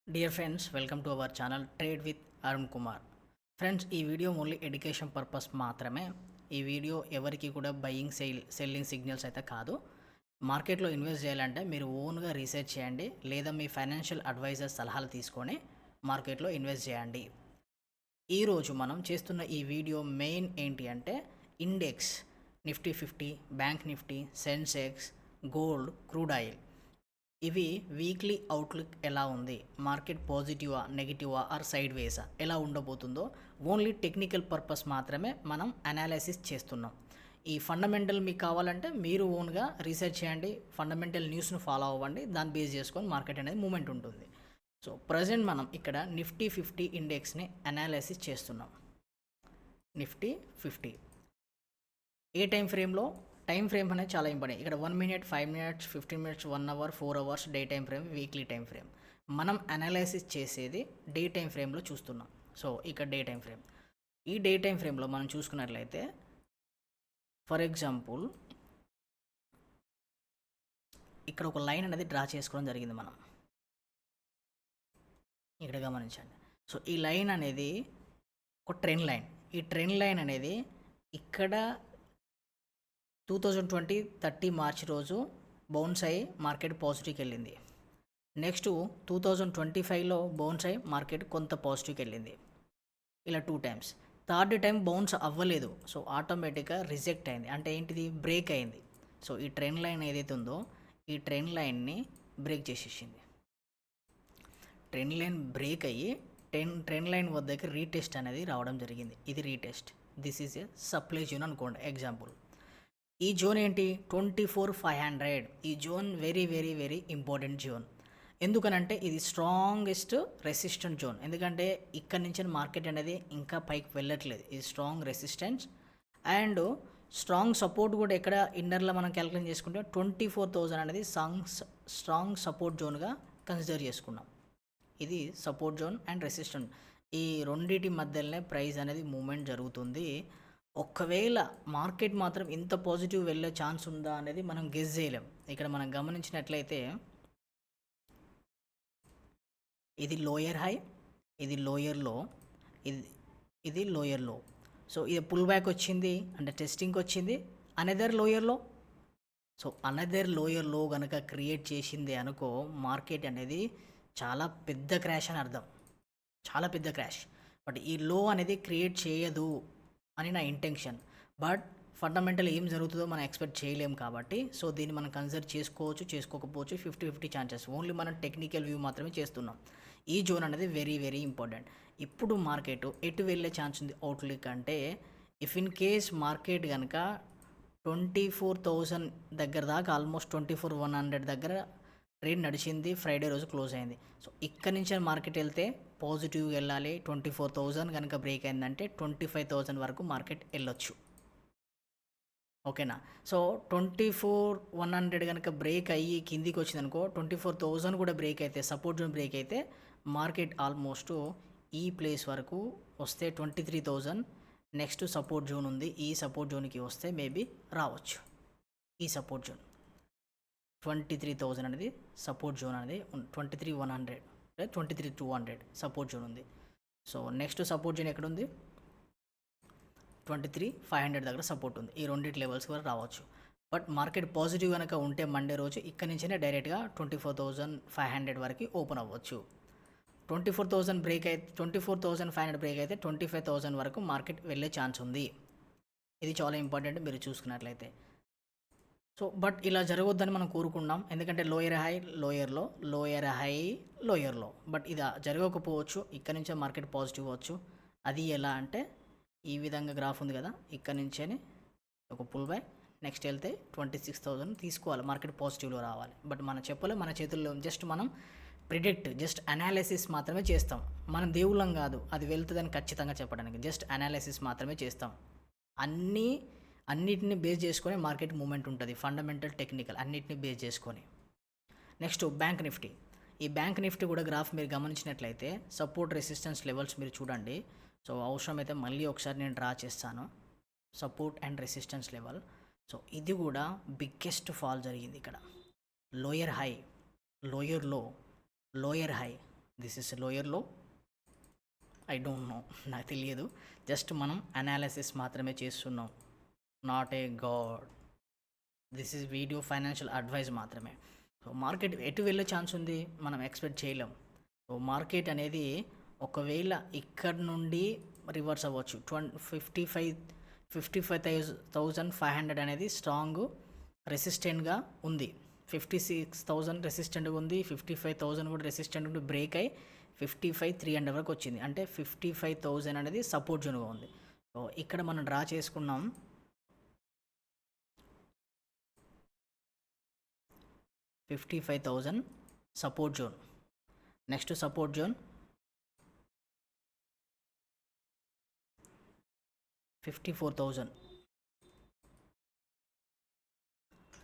Dear friends, welcome to our channel Trade with Arun Kumar. Friends ఈ video only education purpose మాత్రమే. ఈ video ఎవరికి కూడా buying selling signals అయితే కాదు. మార్కెట్లో ఇన్వెస్ట్ చేయాలంటే మీరు ఓన్గా రీసెర్చ్ చేయండి, లేదా మీ ఫైనాన్షియల్ అడ్వైజర్ సలహాలు తీసుకొని మార్కెట్లో ఇన్వెస్ట్ చేయండి. ఈరోజు మనం చేస్తున్న ఈ వీడియో మెయిన్ ఏంటి అంటే index, Nifty 50, bank Nifty, Sensex, gold, crude oil, ఇవి వీక్లీ అవుట్లుక్ ఎలా ఉంది, మార్కెట్ పాజిటివా నెగిటివా ఆర్ సైడ్ వేసా ఎలా ఉండబోతుందో ఓన్లీ టెక్నికల్ పర్పస్ మాత్రమే మనం అనాలిసిస్ చేస్తున్నాం. ఈ ఫండమెంటల్ మీకు కావాలంటే మీరు ఓన్గా రీసెర్చ్ చేయండి, ఫండమెంటల్ న్యూస్ను ఫాలో అవ్వండి, దాన్ని బేస్ చేసుకొని మార్కెట్ అనేది మూమెంట్ ఉంటుంది. సో ప్రజెంట్ మనం ఇక్కడ నిఫ్టీ 50 ఇండెక్స్ని అనాలిసిస్ చేస్తున్నాం. నిఫ్టీ 50 ఏ టైం ఫ్రేమ్లో, టైం ఫ్రేమ్ అనేది చాలా ఇంపార్టెంట్. ఇక్కడ 1 minute, 5 minutes, 15 minutes, 1 hour, 4 hours day time frame, weekly time frame. మనం అనాలైసిస్ చేసేది డే టైం ఫ్రేమ్లో చూస్తున్నాం. సో ఇక్కడ డే టైం ఫ్రేమ్, ఈ డే టైం ఫ్రేమ్లో మనం చూసుకున్నట్లయితే ఫర్ ఎగ్జాంపుల్ ఇక్కడ ఒక లైన్ అనేది డ్రా చేసుకోవడం జరిగింది. మనం ఇక్కడ గమనించండి. సో ఈ లైన్ అనేది ఒక ట్రెండ్ లైన్. ఈ ట్రెండ్ లైన్ అనేది ఇక్కడ 2020 మార్చి రోజు బౌన్స్ అయ్యి మార్కెట్ పాజిటివ్కి వెళ్ళింది. నెక్స్ట్ 2025లో బౌన్స్ అయ్యి మార్కెట్ కొంత పాజిటివ్కి వెళ్ళింది. ఇలా 2 times. థర్డ్ టైం బౌన్స్ అవ్వలేదు, సో ఆటోమేటిక్గా రిజెక్ట్ అయింది. అంటే ఏంటిది, బ్రేక్ అయింది. సో ఈ ట్రెండ్ లైన్ ఏదైతే ఉందో ఈ ట్రెండ్ లైన్ని బ్రేక్ చేసేసింది. ట్రెండ్ లైన్ బ్రేక్ అయ్యి ట్రెండ్ లైన్ వద్దకి రీటెస్ట్ అనేది రావడం జరిగింది. ఇది retest. This is a supply zone అనుకోండి ఎగ్జాంపుల్. ఈ జోన్ ఏంటి, 24,500. ఈ zone very very very important zone. ఎందుకనంటే ఇది స్ట్రాంగెస్ట్ రెసిస్టెంట్ జోన్. ఎందుకంటే ఇక్కడ నుంచి మార్కెట్ అనేది ఇంకా పైకి వెళ్ళట్లేదు. ఇది strong resistance and strong support కూడా ఎక్కడ ఇన్నర్లో మనం క్యాలిక్యులేట్ చేసుకుంటే 24,000 అనేది స్ట్రాంగ్ సపోర్ట్ జోన్గా కన్సిడర్ చేసుకున్నాం. ఇది సపోర్ట్ జోన్ అండ్ రెసిస్టెంట్, ఈ రెండింటి మధ్యలోనే ప్రైస్ అనేది మూమెంట్ జరుగుతుంది. ఒకవేళ మార్కెట్ మాత్రం ఇంత పాజిటివ్ వెళ్ళే ఛాన్స్ ఉందా అనేది మనం గెస్ చేయలేం. ఇక్కడ మనం గమనించినట్లయితే ఇది లోయర్ హై, ఇది లోయర్ లో, ఇది లోయర్ లో. సో ఇది పుల్ బ్యాక్ వచ్చింది అంటే టెస్టింగ్కి వచ్చింది. అనదర్ లోయర్ లో, సో అనదర్ లోయర్ లో కనుక క్రియేట్ చేసింది అనుకో, మార్కెట్ అనేది చాలా పెద్ద క్రాష్ అని అర్థం, చాలా పెద్ద క్రాష్. బట్ ఈ లో అనేది క్రియేట్ చేయదు అని నా ఇంటెన్షన్. బట్ ఫండమెంటల్ ఏం జరుగుతుందో మనం ఎక్స్పెక్ట్ చేయలేం కాబట్టి, సో దీన్ని మనం కన్సిడర్ చేసుకోవచ్చు, చేసుకోకపోవచ్చు. 50-50 ఛాన్సెస్. ఓన్లీ మనం టెక్నికల్ వ్యూ మాత్రమే చేస్తున్నాం. ఈ జోన్ అనేది వెరీ వెరీ ఇంపార్టెంట్. ఇప్పుడు మార్కెట్ ఎటు వెళ్ళే ఛాన్స్ ఉంది అవుట్లుక్ అంటే, ఇఫ్ ఇన్ కేస్ మార్కెట్ కనుక 24,000 దగ్గర దాకా, ఆల్మోస్ట్ 24,100 దగ్గర ట్రేడ్ నడిచింది, ఫ్రైడే రోజు క్లోజ్ అయింది. సో ఇక్కడ నుంచి మార్కెట్ వెళ్తే పాజిటివ్గా వెళ్ళాలి. 24,000 కనుక బ్రేక్ అయిందంటే 25,000 వరకు మార్కెట్ వెళ్ళొచ్చు. ఓకేనా. సో 24,100 కనుక బ్రేక్ అయ్యి కిందికి వచ్చిందనుకో, 24,000 కూడా బ్రేక్ అయితే, సపోర్ట్ జోన్ బ్రేక్ అయితే మార్కెట్ ఆల్మోస్ట్ ఈ ప్లేస్ వరకు వస్తే 23,000 నెక్స్ట్ సపోర్ట్ జోన్ ఉంది. ఈ సపోర్ట్ జోన్కి వస్తే మేబీ రావచ్చు. ఈ సపోర్ట్ జోన్ 23,000 అనేది సపోర్ట్ జోన్ అనేది 23,100 లేదా 23,200 సపోర్ట్ జోన్ ఉంది. సో నెక్స్ట్ సపోర్ట్ జోన్ ఎక్కడ ఉంది, 23,500 దగ్గర సపోర్ట్ ఉంది. ఈ రెండింటి లెవెల్స్ వరకు రావచ్చు. బట్ మార్కెట్ పాజిటివ్ కనుక ఉంటే మండే రోజు ఇక్కడ నుంచే డైరెక్ట్గా 24,500 వరకు ఓపెన్ అవ్వచ్చు. 24,000 బ్రేక్ అయితే, 24,500 బ్రేక్ అయితే 25,000 వరకు మార్కెట్ వెళ్ళే ఛాన్స్ ఉంది. ఇది చాలా ఇంపార్టెంట్ మీరు చూసుకున్నట్లయితే. సో బట్ ఇలా జరగొద్దని మనం కోరుకున్నాం. ఎందుకంటే lower high lower low, lower high lower low. But ఇది జరగకపోవచ్చు. ఇక్కడ నుంచే మార్కెట్ పాజిటివ్ అవ్వచ్చు. అది ఎలా అంటే, ఈ విధంగా గ్రాఫ్ ఉంది కదా, ఇక్కడ నుంచే ఒక పుల్ బ్యాక్, నెక్స్ట్ వెళ్తే 26,000 తీసుకోవాలి, మార్కెట్ పాజిటివ్లో రావాలి. బట్ మన చెప్పలే, మన చేతుల్లో జస్ట్ మనం ప్రిడిక్ట్, జస్ట్ అనాలిసిస్ మాత్రమే చేస్తాం. మనం దేవుళ్ళం కాదు అది వెళ్తుందని ఖచ్చితంగా చెప్పడానికి. జస్ట్ అనాలిసిస్ మాత్రమే చేస్తాం. అన్నిటిని బేస్ చేసుకొని మార్కెట్ మూమెంట్ ఉంటుంది. ఫండమెంటల్, టెక్నికల్ అన్నిటిని బేస్ చేసుకొని. Next bank Nifty. ఈ బ్యాంక్ నిఫ్టీ కూడా గ్రాఫ్ మీరు గమనించినట్లయితే సపోర్ట్ రెసిస్టెన్స్ లెవెల్స్ మీరు చూడండి. సో అవసరమైతే మళ్ళీ ఒకసారి నేను డ్రా చేస్తాను, support and resistance level. So ఇది కూడా బిగ్గెస్ట్ ఫాల్ జరిగింది ఇక్కడ. లోయర్ హై, లోయర్ లో, lower high, this is lower లో. ఐ డోంట్ నో, నాకు తెలియదు. జస్ట్ మనం అనాలిసిస్ మాత్రమే చేస్తున్నాం, not a God. This is video financial advice మాత్రమే. సో మార్కెట్ ఎటు వెళ్ళే ఛాన్స్ ఉంది మనం ఎక్స్పెక్ట్ చేయలేం. సో మార్కెట్ అనేది ఒకవేళ ఇక్కడ నుండి రివర్స్ అవ్వచ్చు. 55,500 అనేది స్ట్రాంగ్ రెసిస్టెంట్గా ఉంది. 56,000 రెసిస్టెంట్గా ఉంది, 55,000 కూడా రెసిస్టెంట్ ఉండి బ్రేక్ అయ్యి 55,300 వరకు వచ్చింది. అంటే 55,000 అనేది సపోర్ట్ జోన్గా ఉంది. సో ఇక్కడ మనం డ్రా చేసుకున్నాం 55,000 support zone. Next support zone 54,000.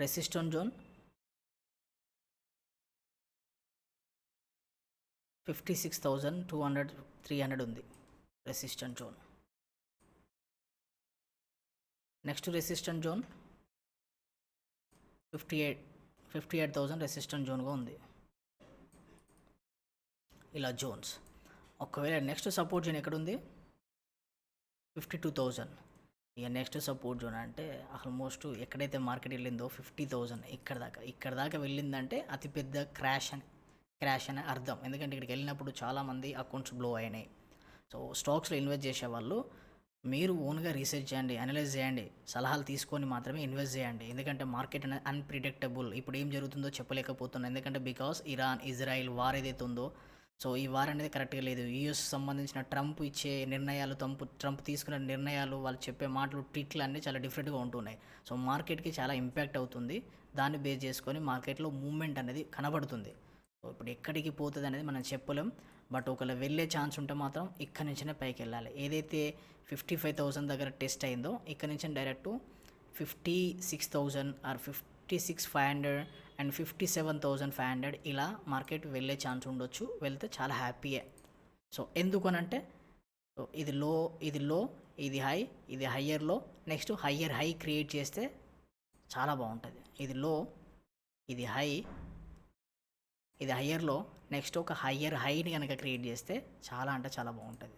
Resistant zone 56,200 300 ఉంది resistant zone. Next resistant zone 58,000 resistant జోన్గా ఉంది. ఇలా జోన్స్. ఒకవేళ నెక్స్ట్ సపోర్ట్ జోన్ ఎక్కడ ఉంది? 52,000. ఇక నెక్స్ట్ సపోర్ట్ జోన్ అంటే ఆల్మోస్ట్ ఎక్కడైతే మార్కెట్ వెళ్ళిందో 50,000 ఇక్కడ దాకా వెళ్ళిందంటే అతిపెద్ద క్రాష్ అని అర్థం. ఎందుకంటే ఇక్కడికి వెళ్ళినప్పుడు చాలామంది అకౌంట్స్ బ్లో అయినాయి. సో స్టాక్స్లో ఇన్వెస్ట్ చేసే వాళ్ళు మీరు ఓన్గా రీసెర్చ్ చేయండి, అనలైజ్ చేయండి, సలహాలు తీసుకొని మాత్రమే ఇన్వెస్ట్ చేయండి. ఎందుకంటే మార్కెట్ అనేది అన్ప్రిడిక్టబుల్. ఇప్పుడు ఏం జరుగుతుందో చెప్పలేకపోతున్నాను. ఎందుకంటే బికాస్ ఇరాన్ ఇజ్రాయిల్ వార్ ఏదైతే ఉందో, సో ఈ వార్ అనేది కరెక్ట్గా లేదు. యూఎస్ సంబంధించిన ట్రంప్ ఇచ్చే నిర్ణయాలు, ట్రంప్ తీసుకునే నిర్ణయాలు, వాళ్ళు చెప్పే మాటలు, ట్వీట్లు అన్నీ చాలా డిఫరెంట్గా ఉంటున్నాయి. సో మార్కెట్కి చాలా ఇంపాక్ట్ అవుతుంది. దాన్ని బేస్ చేసుకొని మార్కెట్లో మూవ్మెంట్ అనేది కనబడుతుంది. సో ఇప్పుడు ఎక్కడికి పోతుంది అనేది మనం చెప్పలేం. బట్ ఒకవేళ వెళ్ళే ఛాన్స్ ఉంటే మాత్రం ఇక్కడ నుంచినే పైకి వెళ్ళాలి. ఏదైతే 55,000 దగ్గర టెస్ట్ అయిందో ఇక్కడ నుంచి డైరెక్ట్ 56,000 ఆర్ 56,500 అండ్ 57,500 ఇలా మార్కెట్ వెళ్ళే ఛాన్స్ ఉండొచ్చు. వెళ్తే చాలా హ్యాపీయే. సో ఎందుకనంటే ఇది లో, ఇది హై, ఇది హయ్యర్ లో, నెక్స్ట్ హయ్యర్ హై క్రియేట్ చేస్తే చాలా బాగుంటుంది. ఇది లో, ఇది హై, ఇది హయ్యర్లో, నెక్స్ట్ ఒక హయ్యర్ హైని కనుక క్రియేట్ చేస్తే చాలా అంటే చాలా బాగుంటుంది.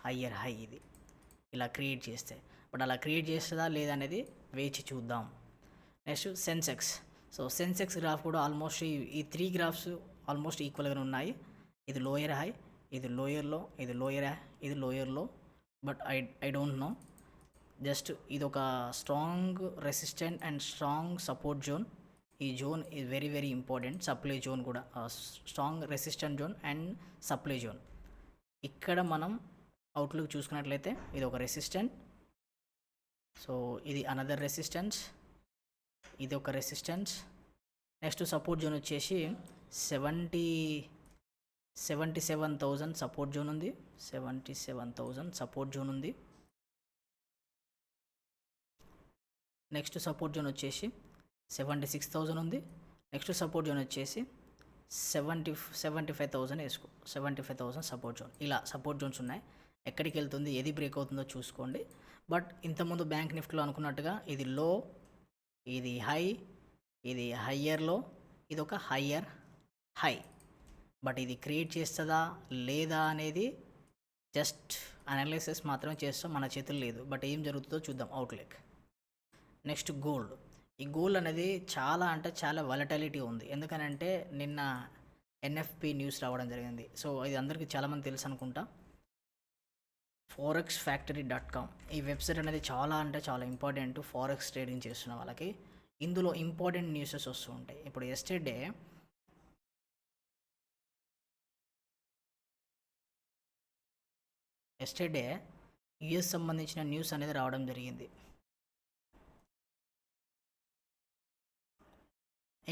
హయ్యర్ హై ఇది ఇలా క్రియేట్ చేస్తే. బట్ అలా క్రియేట్ చేస్తుందా లేదా అనేది వేచి చూద్దాం. Next Sensex. So Sensex graph కూడా ఆల్మోస్ట్ ఈ 3 గ్రాఫ్స్ ఆల్మోస్ట్ ఈక్వల్గానే ఉన్నాయి. ఇది లోయర్ హై, ఇది లోయర్లో, ఇది లోయర్ హై, ఇది lower low. But I don't know. Just ఇది ఒక strong resistant and strong support zone. ఈ zone is very very important. Supply zone కూడా strong resistant zone and supply zone. ఇక్కడ మనం అవుట్లుక్ చూసుకున్నట్లయితే ఇది ఒక రెసిస్టెంట్, సో ఇది అనదర్ రెసిస్టెన్స్, ఇది ఒక రెసిస్టెన్స్. నెక్స్ట్ సపోర్ట్ జోన్ వచ్చేసి 77,000 సపోర్ట్ జోన్ ఉంది. 77,000 సపోర్ట్ జోన్ ఉంది. నెక్స్ట్ సపోర్ట్ జోన్ వచ్చేసి 76,000 ఉంది. నెక్స్ట్ సపోర్ట్ జోన్ వచ్చేసి 75,000 వేసుకో. 75,000 సపోర్ట్ జోన్. ఇలా సపోర్ట్ జోన్స్ ఉన్నాయి. ఎక్కడికి వెళ్తుంది, ఏది బ్రేక్ అవుతుందో చూసుకోండి. బట్ ఇంతకుముందు బ్యాంక్ నిఫ్టీలో అనుకున్నట్టుగా ఇది లో, ఇది హై, ఇది హయ్యర్లో, ఇది ఒక హయ్యర్ హై. బట్ ఇది క్రియేట్ చేస్తుందా లేదా అనేది జస్ట్ అనాలిసిస్ మాత్రమే చేస్తాం, మన చేతులు లేదు. బట్ ఏం జరుగుతుందో చూద్దాం అవుట్లుక్. Next gold. ఈ గోల్డ్ అనేది చాలా అంటే చాలా వాలటిలిటీ ఉంది. ఎందుకనంటే నిన్న ఎన్ఎఫ్పి న్యూస్ రావడం జరిగింది. సో ఇది అందరికీ చాలామంది తెలుసు అనుకుంటా. forexfactory.com ఈ వెబ్సైట్ అనేది చాలా అంటే చాలా ఇంపార్టెంట్ ఫారెక్స్ ట్రేడింగ్ చేస్తున్న వాళ్ళకి. ఇందులో ఇంపార్టెంట్ న్యూసెస్ వస్తూ ఉంటాయి. ఇప్పుడు ఎస్టర్డే యుఎస్ సంబంధించిన న్యూస్ అనేది రావడం జరిగింది.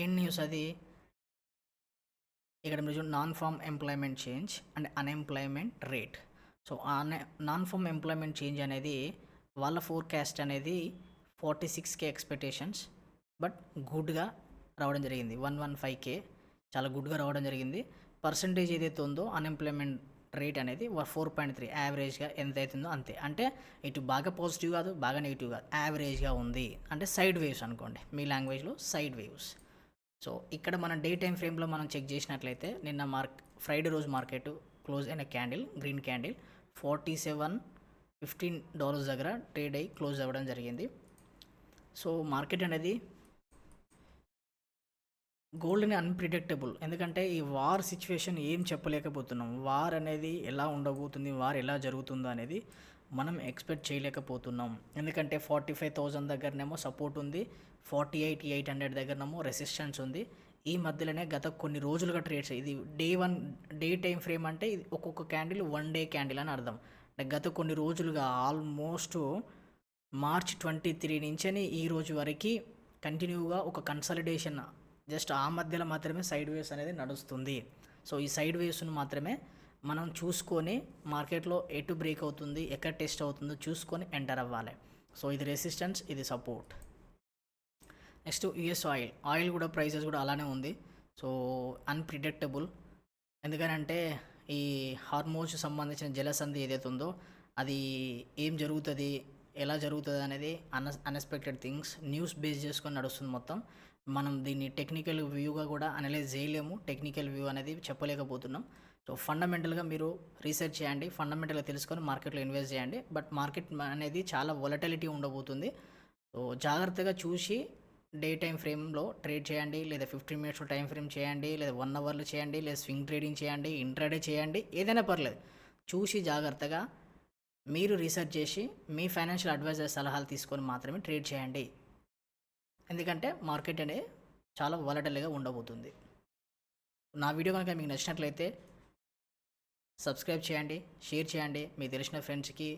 ఏం న్యూస్ అది? ఇక్కడ మీరు non form employment change and unemployment rate. So non form employment change అనేది వాళ్ళ ఫోర్కాస్ట్ అనేది 46K ఎక్స్పెక్టేషన్స్, బట్ గుడ్గా రావడం జరిగింది. 115K చాలా గుడ్గా రావడం జరిగింది. పర్సంటేజ్ ఏదైతే ఉందో అన్ఎంప్లాయ్మెంట్ రేట్ అనేది 4.3 యావరేజ్గా ఎంత అవుతుందో అంతే. అంటే ఇటు బాగా పాజిటివ్ కాదు, బాగా నెగిటివ్ కాదు, యావరేజ్గా ఉంది. అంటే సైడ్ వేవ్స్ అనుకోండి, మీ లాంగ్వేజ్లో సైడ్ వేవ్స్. సో ఇక్కడ మనం డే టైం ఫ్రేమ్లో మనం చెక్ చేసినట్లయితే నిన్న ఫ్రైడే రోజు మార్కెట్ క్లోజ్ అయిన క్యాండిల్, గ్రీన్ క్యాండిల్ $47.15 దగ్గర ట్రేడ్ అయ్యి క్లోజ్ అవ్వడం జరిగింది. సో మార్కెట్ అనేది గోల్డ్ని అన్ప్రిడిక్టబుల్, ఎందుకంటే ఈ వార్ సిచ్యువేషన్ ఏం చెప్పలేకపోతున్నాం. వార్ అనేది ఎలా ఉండబోతుంది, వార్ ఎలా జరుగుతుందో అనేది మనం ఎక్స్పెక్ట్ చేయలేకపోతున్నాం. ఎందుకంటే 45,000 దగ్గరనేమో సపోర్ట్ ఉంది, 48,800 దగ్గరనేమో రెసిస్టెన్స్ ఉంది. ఈ మధ్యలోనే గత కొన్ని రోజులుగా ట్రేడ్స్, ఇది డే టైం ఫ్రేమ్ అంటే ఇది ఒక్కొక్క క్యాండిల్ 1 డే క్యాండిల్ అని అర్థం. అంటే గత కొన్ని రోజులుగా ఆల్మోస్ట్ మార్చ్ 23 నుంచి ఈ రోజు వరకు కంటిన్యూగా ఒక కన్సలిడేషన్, జస్ట్ ఆ మధ్యలో మాత్రమే సైడ్ వేవ్స్ అనేది నడుస్తుంది. సో ఈ సైడ్ వేవ్స్ను మాత్రమే మనం చూసుకొని మార్కెట్లో ఎటు బ్రేక్ అవుతుంది, ఎక్కడ టెస్ట్ అవుతుందో చూసుకొని ఎంటర్ అవ్వాలి. సో ఇది రెసిస్టెన్స్, ఇది సపోర్ట్. నెక్స్ట్ యుఎస్ ఆయిల్ కూడా ప్రైసెస్ కూడా అలానే ఉంది. సో అన్ప్రిడిక్టబుల్, ఎందుకనంటే ఈ హార్మోన్స్ సంబంధించిన జలసంధి ఏదైతే ఉందో అది ఏం జరుగుతుంది, ఎలా జరుగుతుంది అనేది అన్ఎక్స్పెక్టెడ్ థింగ్స్ న్యూస్ బేస్ చేసుకొని నడుస్తుంది మొత్తం. మనం దీన్ని టెక్నికల్ వ్యూగా కూడా అనలైజ్ చేయలేము, టెక్నికల్ వ్యూ అనేది చెప్పలేకపోతున్నాం. సో ఫండమెంటల్గా మీరు రీసెర్చ్ చేయండి, ఫండమెంటల్గా తెలుసుకొని మార్కెట్లో ఇన్వెస్ట్ చేయండి. బట్ మార్కెట్ అనేది చాలా వొలటిలిటీ ఉండబోతుంది. సో జాగ్రత్తగా చూసి డే టైం ఫ్రేమ్లో ట్రేడ్ చేయండి, లేదా 15 మినిట్స్లో టైం ఫ్రేమ్ చేయండి, లేదా 1 అవర్లో చేయండి, లేదా స్వింగ్ ట్రేడింగ్ చేయండి, ఇంట్రాడే చేయండి, ఏదైనా పర్లేదు. చూసి జాగ్రత్తగా మీరు రీసెర్చ్ చేసి మీ ఫైనాన్షియల్ అడ్వైజర్ సలహాలు తీసుకొని మాత్రమే ట్రేడ్ చేయండి. ఎందుకంటే మార్కెట్ అనేది చాలా వొలటైల్గా ఉండబోతుంది. నా వీడియో కనుక మీకు నచ్చినట్లయితే సబ్స్క్రైబ్ చేయండి, షేర్ చేయండి, మీకు తెలిసిన ఫ్రెండ్స్కి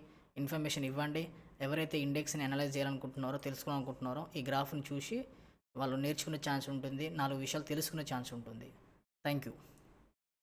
ఇన్ఫర్మేషన్ ఇవ్వండి. ఎవరైతే ఇండెక్స్ని అనలైజ్ చేయాలనుకుంటున్నారో, తెలుసుకోవాలనుకుంటున్నారో ఈ గ్రాఫ్ని చూసి వాళ్ళు నేర్చుకునే ఛాన్స్ ఉంటుంది, 4 విషయాలు తెలుసుకునే ఛాన్స్ ఉంటుంది. Thank you.